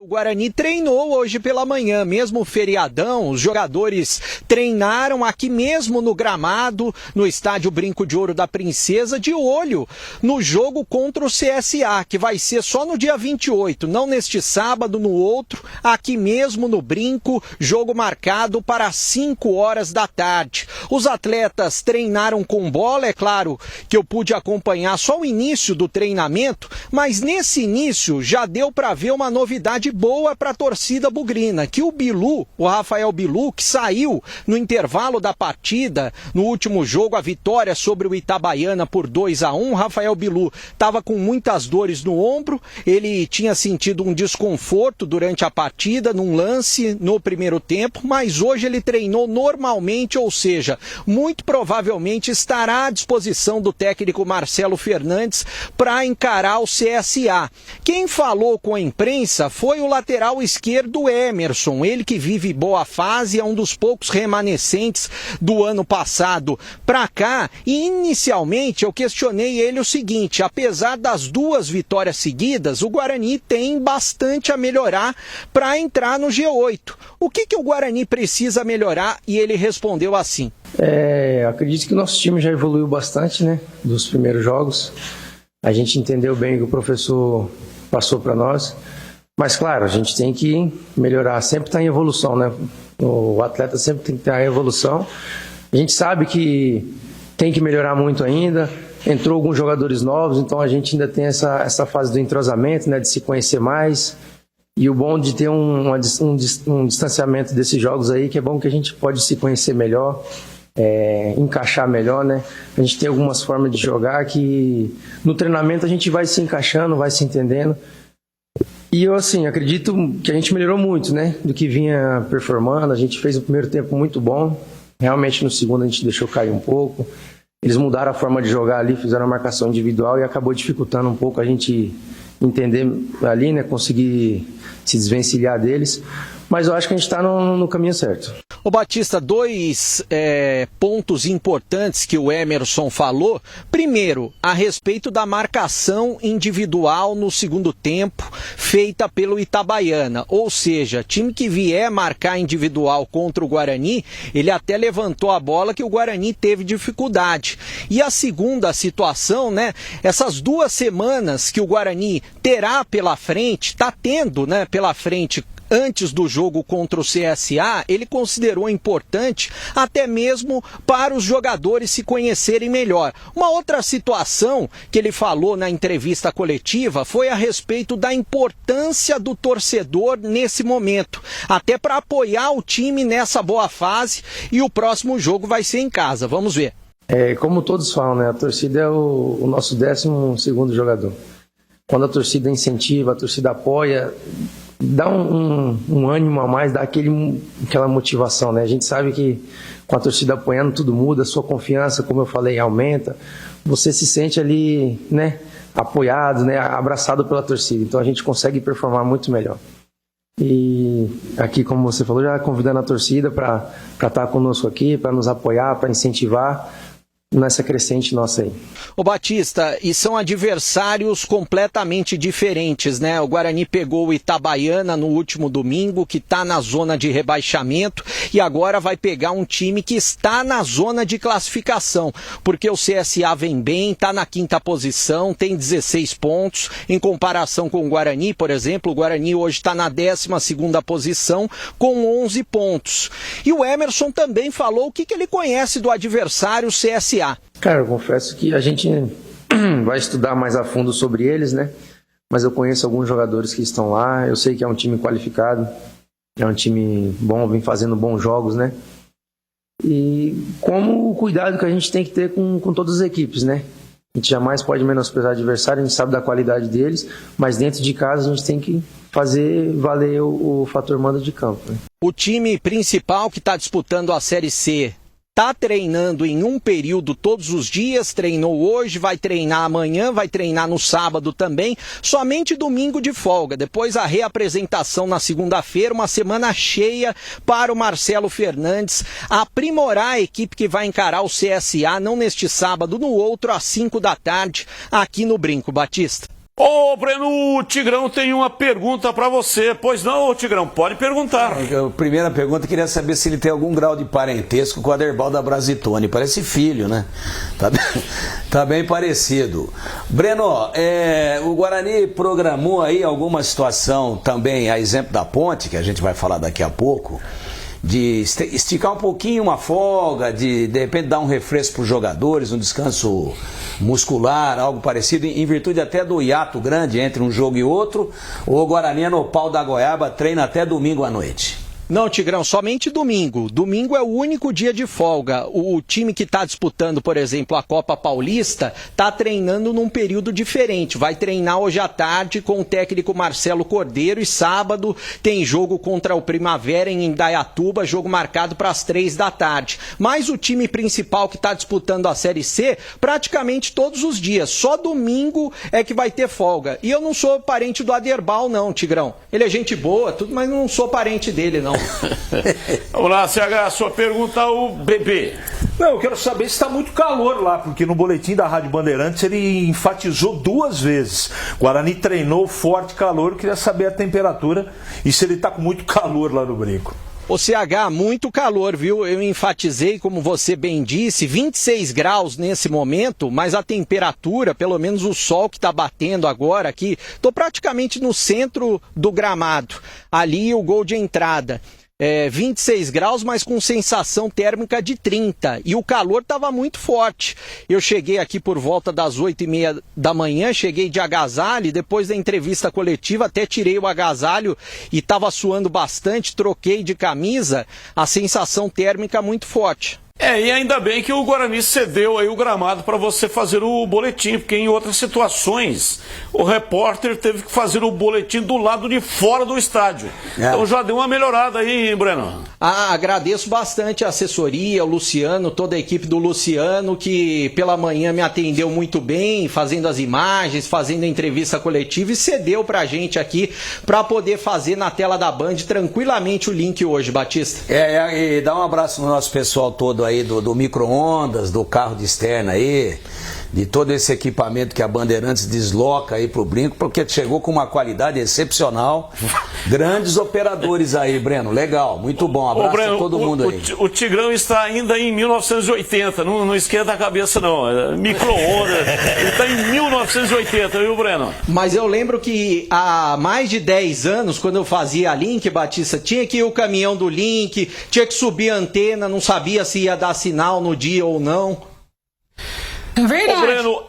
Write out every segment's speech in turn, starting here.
Guarani treinou hoje pela manhã, mesmo feriadão, os jogadores treinaram aqui mesmo no gramado, no estádio Brinco de Ouro da Princesa, de olho no jogo contra o CSA, que vai ser só no dia 28, não neste sábado, no outro, aqui mesmo no Brinco, jogo marcado para 5 horas da tarde. Os atletas treinaram com bola, é claro que eu pude acompanhar só o início do treinamento, mas nesse início já deu para ver uma novidade boa para a torcida bugrina, que o Bilu, o Rafael Bilu, que saiu no intervalo da partida, no último jogo, a vitória sobre o Itabaiana por 2-1, Rafael Bilu estava com muitas dores no ombro, ele tinha sentido um desconforto durante a partida, num lance no primeiro tempo, mas hoje ele treinou normalmente, ou seja, muito provavelmente estará à disposição do técnico Marcelo Fernandes para encarar o CSA. Quem falou com a imprensa foi o lateral esquerdo Emerson, ele que vive boa fase, é um dos poucos remanescentes do ano passado para cá, e inicialmente eu questionei ele o seguinte: apesar das 2 vitórias seguidas, o Guarani tem bastante a melhorar para entrar no G8. O que o Guarani precisa melhorar? E ele respondeu assim: acredito que o nosso time já evoluiu bastante, né, dos primeiros jogos. A gente entendeu bem o que o professor passou para nós, mas claro, a gente tem que melhorar, sempre está em evolução, né? O atleta sempre tem que estar em evolução. A gente sabe que tem que melhorar muito ainda, entrou alguns jogadores novos, então a gente ainda tem essa fase do entrosamento, né, de se conhecer mais, e o bom de ter um distanciamento desses jogos aí, que é bom que a gente pode se conhecer melhor, encaixar melhor, né? A gente tem algumas formas de jogar que no treinamento a gente vai se encaixando, vai se entendendo. E eu, assim, acredito que a gente melhorou muito, né, do que vinha performando. A gente fez o primeiro tempo muito bom, realmente no segundo a gente deixou cair um pouco. Eles mudaram a forma de jogar ali, fizeram a marcação individual e acabou dificultando um pouco a gente entender ali, né, conseguir se desvencilhar deles. Mas eu acho que a gente está no caminho certo. Ô Batista, 2 pontos importantes que o Emerson falou. Primeiro, a respeito da marcação individual no segundo tempo, feita pelo Itabaiana. Ou seja, time que vier marcar individual contra o Guarani, ele até levantou a bola que o Guarani teve dificuldade. E a segunda situação, né, essas 2 semanas que o Guarani terá pela frente, está tendo, né, pela frente, antes do jogo contra o CSA, ele considerou importante até mesmo para os jogadores se conhecerem melhor. Uma outra situação que ele falou na entrevista coletiva foi a respeito da importância do torcedor nesse momento, até para apoiar o time nessa boa fase, e o próximo jogo vai ser em casa. Vamos ver. Como todos falam, né, a torcida é o nosso 12º jogador. Quando a torcida incentiva, a torcida apoia, dá um ânimo a mais, dá aquela motivação, né? A gente sabe que com a torcida apoiando tudo muda, a sua confiança, como eu falei, aumenta. Você se sente ali, né, apoiado, né, abraçado pela torcida. Então a gente consegue performar muito melhor. E aqui, como você falou, já convidando a torcida para estar conosco aqui, para nos apoiar, para incentivar nessa crescente nossa aí. Ô Batista, e são adversários completamente diferentes, né? O Guarani pegou o Itabaiana no último domingo, que está na zona de rebaixamento, e agora vai pegar um time que está na zona de classificação, porque o CSA vem bem, está na 5ª posição, tem 16 pontos, em comparação com o Guarani, por exemplo, o Guarani hoje está na 12ª posição, com 11 pontos. E o Emerson também falou o que ele conhece do adversário CSA. Cara, eu confesso que a gente vai estudar mais a fundo sobre eles, né? Mas eu conheço alguns jogadores que estão lá, eu sei que é um time qualificado, é um time bom, vem fazendo bons jogos, né? E como o cuidado que a gente tem que ter com todas as equipes, né? A gente jamais pode menosprezar o adversário, a gente sabe da qualidade deles, mas dentro de casa a gente tem que fazer valer o fator mando de campo, né? O time principal que está disputando a Série C está treinando em um período todos os dias, treinou hoje, vai treinar amanhã, vai treinar no sábado também, somente domingo de folga. Depois a reapresentação na segunda-feira, uma semana cheia para o Marcelo Fernandes aprimorar a equipe que vai encarar o CSA, não neste sábado, no outro, às 5 da tarde, aqui no Brinco. Batista. Ô, Breno, o Tigrão tem uma pergunta para você. Pois não, Tigrão, pode perguntar. A primeira pergunta, queria saber se ele tem algum grau de parentesco com o Aderbal da Brasitone. Parece filho, né? Tá bem parecido. Breno, o Guarani programou aí alguma situação também, a exemplo da Ponte, que a gente vai falar daqui a pouco, de esticar um pouquinho uma folga, de repente dar um refresco para os jogadores, um descanso muscular, algo parecido, em virtude até do hiato grande entre um jogo e outro, ou o Guarani no pau da goiaba treina até domingo à noite? Não, Tigrão, somente domingo. Domingo é o único dia de folga. O time que está disputando, por exemplo, a Copa Paulista, está treinando num período diferente. Vai treinar hoje à tarde com o técnico Marcelo Cordeiro e sábado tem jogo contra o Primavera em Indaiatuba, jogo marcado para as 3 da tarde. Mas o time principal que está disputando a Série C, praticamente todos os dias. Só domingo é que vai ter folga. E eu não sou parente do Aderbal, não, Tigrão. Ele é gente boa, tudo, mas não sou parente dele, não. Vamos lá, CH, sua pergunta ao Bebê. Não, eu quero saber se está muito calor lá, porque no boletim da Rádio Bandeirantes ele enfatizou 2 vezes. Guarani treinou forte calor, eu queria saber a temperatura e se ele está com muito calor lá no Brinco. O CH, muito calor, viu? Eu enfatizei, como você bem disse, 26 graus nesse momento, mas a temperatura, pelo menos o sol que está batendo agora aqui, estou praticamente no centro do gramado, ali o gol de entrada. 26 graus, mas com sensação térmica de 30. E o calor estava muito forte. Eu cheguei aqui por volta das 8h30 da manhã, cheguei de agasalho, depois da entrevista coletiva até tirei o agasalho e estava suando bastante, troquei de camisa, a sensação térmica muito forte. E ainda bem que o Guarani cedeu aí o gramado para você fazer o boletim, porque em outras situações o repórter teve que fazer o boletim do lado de fora do estádio. Então já deu uma melhorada aí, hein, Breno? Agradeço bastante a assessoria, o Luciano, toda a equipe do Luciano, que pela manhã me atendeu muito bem, fazendo as imagens, fazendo a entrevista coletiva e cedeu pra gente aqui para poder fazer na tela da Band tranquilamente o link hoje, Batista. E dá um abraço no nosso pessoal todo aí do micro-ondas, do carro de externa aí, de todo esse equipamento que a Bandeirantes desloca aí pro Brinco, porque chegou com uma qualidade excepcional. Grandes operadores aí, Breno. Legal, muito bom. Abraço Breno, a todo mundo aí. O Tigrão está ainda em 1980, não esquenta a cabeça não. Micro-ondas, ele está em 1980, viu, Breno? Mas eu lembro que há mais de 10 anos, quando eu fazia a Link, Batista, tinha que ir o caminhão do Link, tinha que subir a antena, não sabia se ia dar sinal no dia ou não. Verdade. Ô, Breno,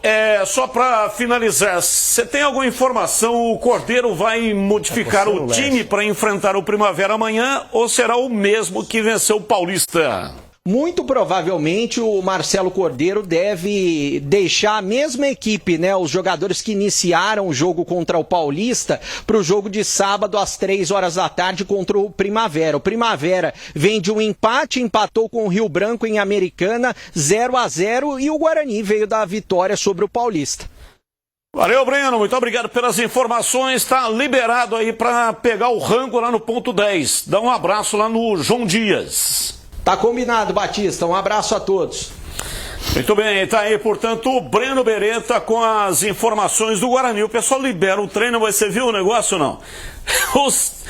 só para finalizar, você tem alguma informação? O Cordeiro vai modificar o time para enfrentar o Primavera amanhã ou será o mesmo que venceu o Paulista? Muito provavelmente o Marcelo Cordeiro deve deixar a mesma equipe, né? Os jogadores que iniciaram o jogo contra o Paulista para o jogo de sábado às 3 horas da tarde contra o Primavera. O Primavera vem de um empate, empatou com o Rio Branco em Americana, 0-0, e o Guarani veio da vitória sobre o Paulista. Valeu, Breno, muito obrigado pelas informações. Está liberado aí para pegar o rango lá no ponto 10. Dá um abraço lá no João Dias. Tá combinado, Batista. Um abraço a todos. Muito bem, tá aí, portanto, o Breno Beretta com as informações do Guarani. O pessoal libera o treino, mas você viu o negócio ou não? Os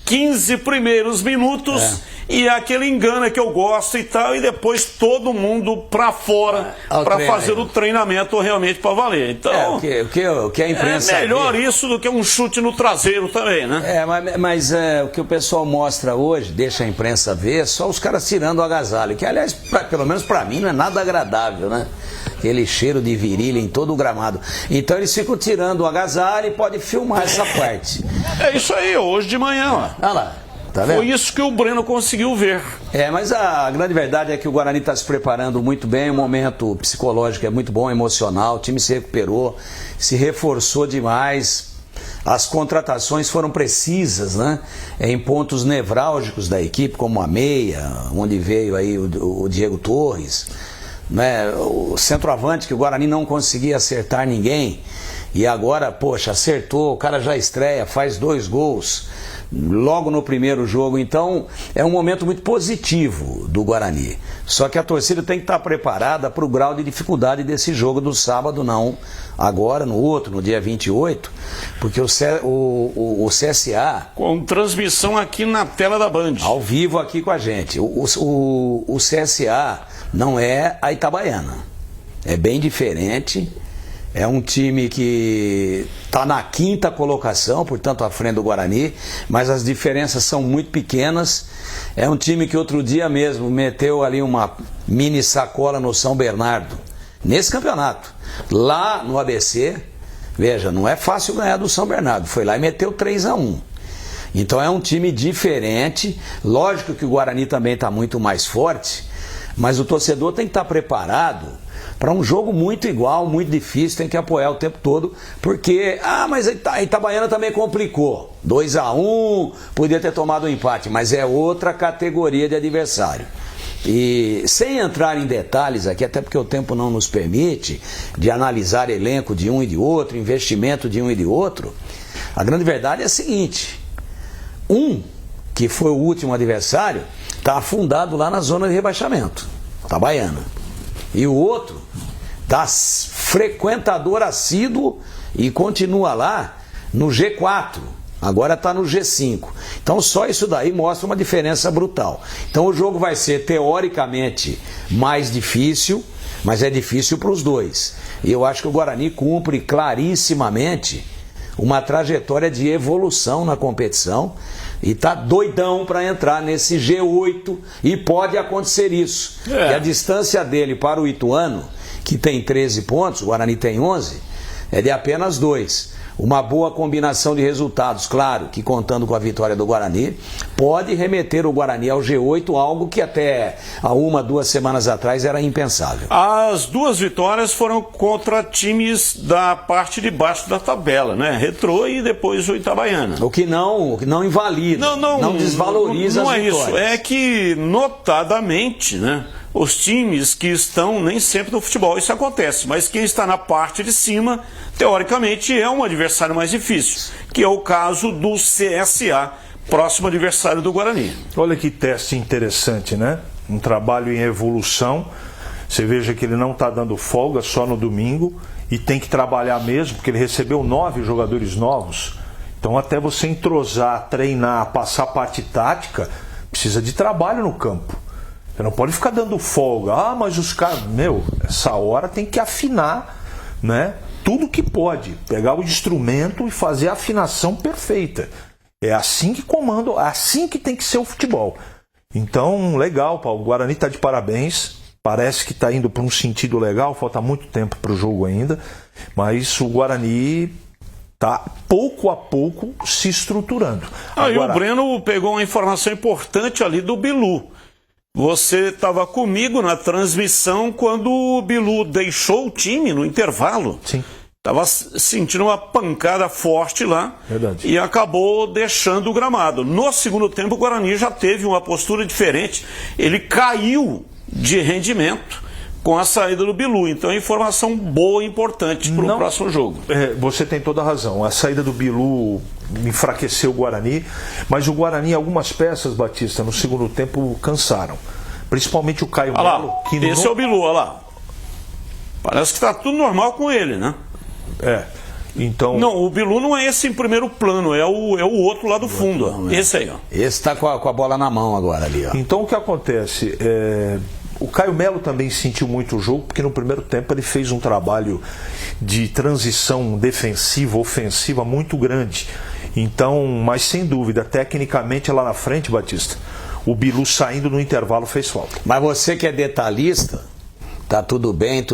15 primeiros minutos e aquele engana que eu gosto e tal, e depois todo mundo pra fora para fazer o treinamento realmente para valer. Então, o que a imprensa melhor isso do que um chute no traseiro também, né? Mas o que o pessoal mostra hoje, deixa a imprensa ver, só os caras tirando o agasalho, que aliás, pelo menos para mim, não é nada agradável, né? Aquele cheiro de virilha em todo o gramado. Então eles ficam tirando o agasalho e pode filmar essa parte. É isso aí, hoje de manhã, ó. Olha lá. Tá vendo? Foi isso que o Breno conseguiu ver. Mas a grande verdade é que o Guarani está se preparando muito bem, o momento psicológico é muito bom, emocional, o time se recuperou, se reforçou demais, as contratações foram precisas, né? Em pontos nevrálgicos da equipe, como a meia, onde veio aí o Diego Torres, né? O centroavante que o Guarani não conseguia acertar ninguém, e agora, poxa, acertou, o cara já estreia, faz 2 gols. logo no primeiro jogo. Então é um momento muito positivo do Guarani. Só que a torcida tem que estar preparada para o grau de dificuldade desse jogo do sábado, não agora, no outro, no dia 28, porque o CSA... Com transmissão aqui na tela da Band. Ao vivo aqui com a gente. O CSA não é a Itabaiana. É bem diferente. É um time que está na 5ª colocação, portanto à frente do Guarani, mas as diferenças são muito pequenas. É um time que outro dia mesmo meteu ali uma mini sacola no São Bernardo, nesse campeonato. Lá no ABC, veja, não é fácil ganhar do São Bernardo, foi lá e meteu 3-1. Então é um time diferente. Lógico que o Guarani também está muito mais forte, mas o torcedor tem que estar preparado para um jogo muito igual, muito difícil, tem que apoiar o tempo todo, porque, mas a Itabaiana também complicou, 2-1, podia ter tomado um empate, mas é outra categoria de adversário. E sem entrar em detalhes aqui, até porque o tempo não nos permite, de analisar elenco de um e de outro, investimento de um e de outro, a grande verdade é a seguinte: que foi o último adversário, está afundado lá na zona de rebaixamento, Itabaiana. E o outro está frequentador assíduo e continua lá no G4. Agora está no G5. Então só isso daí mostra uma diferença brutal. Então o jogo vai ser teoricamente mais difícil, mas é difícil para os dois. E eu acho que o Guarani cumpre clarissimamente uma trajetória de evolução na competição e está doidão para entrar nesse G8 e pode acontecer isso. E a distância dele para o Ituano, que tem 13 pontos, o Guarani tem 11, é de apenas 2. Uma boa combinação de resultados, claro, que contando com a vitória do Guarani, pode remeter o Guarani ao G8, algo que até há 1-2 semanas atrás era impensável. As duas vitórias foram contra times da parte de baixo da tabela, né? Retrô e depois o Itabaiana. O que não invalida, não desvaloriza as vitórias. Não é isso, é que notadamente, né? Os times que estão nem sempre no futebol, isso acontece, mas quem está na parte de cima, teoricamente, é um adversário mais difícil, que é o caso do CSA, próximo adversário do Guarani. Olha que teste interessante, né? Um trabalho em evolução. Você veja que ele não está dando folga só no domingo e tem que trabalhar mesmo, porque ele recebeu 9 jogadores novos. Então até você entrosar, treinar, passar a parte tática, precisa de trabalho no campo. Você não pode ficar dando folga. Mas os caras... essa hora tem que afinar, né? Tudo que pode. Pegar o instrumento e fazer a afinação perfeita. É assim que comanda, é assim que tem que ser o futebol. Então, legal, Paulo. O Guarani está de parabéns. Parece que está indo para um sentido legal. Falta muito tempo para o jogo ainda. Mas o Guarani está pouco a pouco se estruturando. E o Breno pegou uma informação importante ali do Bilu. Você estava comigo na transmissão quando o Bilu deixou o time no intervalo. Sim. Estava sentindo uma pancada forte lá. Verdade. E acabou deixando o gramado. No segundo tempo, o Guarani já teve uma postura diferente. Ele caiu de rendimento com a saída do Bilu. Então é informação boa e importante para o próximo jogo. Você tem toda a razão. A saída do Bilu enfraqueceu o Guarani, mas o Guarani, algumas peças, Batista, no segundo tempo cansaram. Principalmente o Caio Melo. Esse é o Bilu, olha lá. Parece que está tudo normal com ele, né? Então... Não, o Bilu não é esse em primeiro plano, é o outro lá do fundo. Ó. Esse aí, ó. Esse está com a bola na mão agora ali, ó. Então o que acontece? O Caio Melo também sentiu muito o jogo, porque no primeiro tempo ele fez um trabalho de transição defensiva, ofensiva muito grande. Então, mas sem dúvida, tecnicamente lá na frente, Batista, o Bilu saindo no intervalo fez falta. Mas você que é detalhista, tá tudo bem,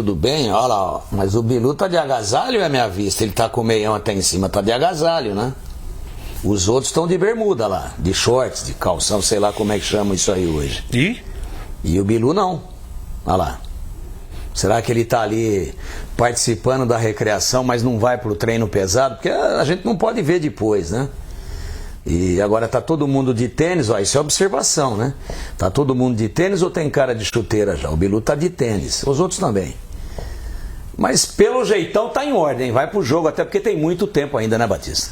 olha lá, ó. Mas o Bilu tá de agasalho, à minha vista, ele tá com o meião até em cima, tá de agasalho, né? Os outros estão de bermuda lá, de shorts, de calção, sei lá como é que chama isso aí hoje. E o Bilu não, olha lá. Será que ele está ali participando da recreação, mas não vai para o treino pesado? Porque a gente não pode ver depois, né? E agora está todo mundo de tênis, ó, isso é observação, né? Está todo mundo de tênis ou tem cara de chuteira já? O Bilu está de tênis, os outros também. Mas pelo jeitão tá em ordem, vai pro jogo, até porque tem muito tempo ainda, né, Batista?